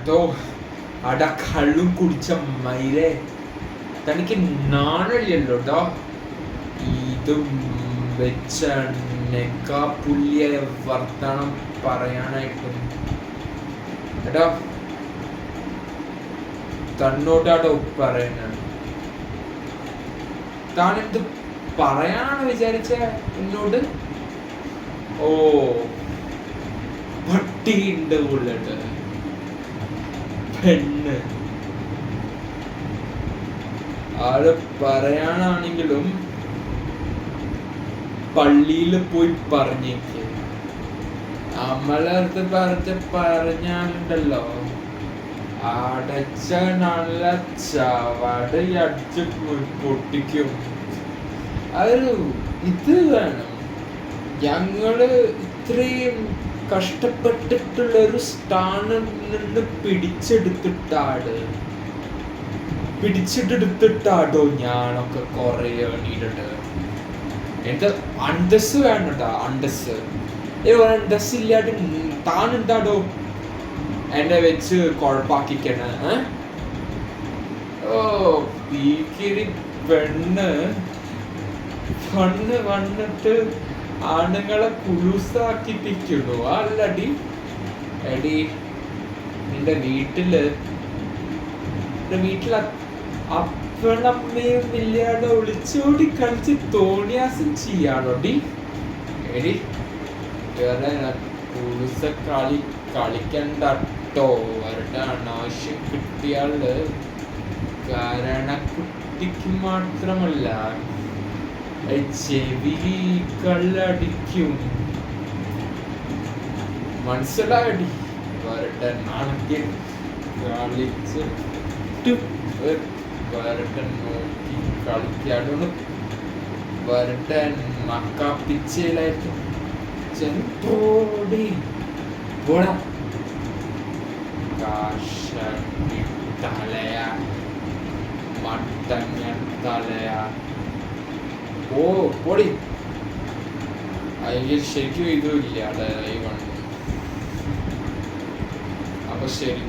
അതോ അട കള്ളും കുടിച്ച മയിലേ, തനിക്ക് നാണല്ലല്ലോ കേട്ടോ ഇതും വെച്ച നെക്കാപ്പുല്ലിയ വർത്തമാനം പറയാനായിട്ടും. എടാ തന്നോട്ടാട്ടോ പറയുന്നത്. താൻ എന്ത് പറയാനാണ് വിചാരിച്ച എന്നോട്? ഓ പട്ടിയുണ്ട് ഉള്ളിട്ട് പെണ്ണ് ആള് പറയാനാണെങ്കിലും പള്ളിയിൽ പോയി പറഞ്ഞേക്ക്. നമ്മളടുത്ത് പറഞ്ഞാലുണ്ടല്ലോ അടച്ച നല്ല ചവട അടിച്ച് പൊട്ടിക്കും. അതൊരു ഇത് വേണം. ഞങ്ങള് ഇത്രയും കഷ്ടപ്പെട്ടിട്ടുള്ള ഒരു സ്ഥാനം നിന്ന് പിടിച്ചെടുത്തിട്ടാടോ ഞാനൊക്കെ കൊറേ എണീറ്റിട്ട്. എനിക്ക് അന്തസ് വേണട്ടാ, അന്തസ്. അന്തസ് ഇല്ലാണ്ട് താൻ എന്താടോ എന്നെ വെച്ച് കുഴപ്പാക്കിക്കണ? ഓ പീക്കിരി പെണ്ണ് വന്നിട്ട് ആണുങ്ങളെ കുലൂസാക്കിപ്പിക്കുന്നു അല്ലടി. എടി നിന്റെ വീട്ടില് അപ്പണമ്മയും ഇല്ലാതെ ഒളിച്ചോടി കളിച്ച് തോണിയാസം ചെയ്യാണോടി. എടി വേറെ കുലുസ കളിക്കണ്ടോ. അവരുടെ അനാവശ്യം കിട്ടിയാല് കാരണക്കുട്ടിക്ക് മാത്രമല്ല ചെവി കള്ളടിക്കും. മനസ്സിലായടി? വരട്ടെ നാണത്തിൽ കളിച്ചിട്ട് വരട്ടെ നോക്കി കളിക്കാടുന്ന് വരട്ടെ മക്കാപ്പിച്ചയിലായിട്ട് ചെമ്പോടി പോടാ കാശി തലയാ മട്ടങ്ങ തലയാ. ഓ പൊടി അതിൽ ശരിക്കും ഇതും ഇല്ല. അപ്പൊ ശരി.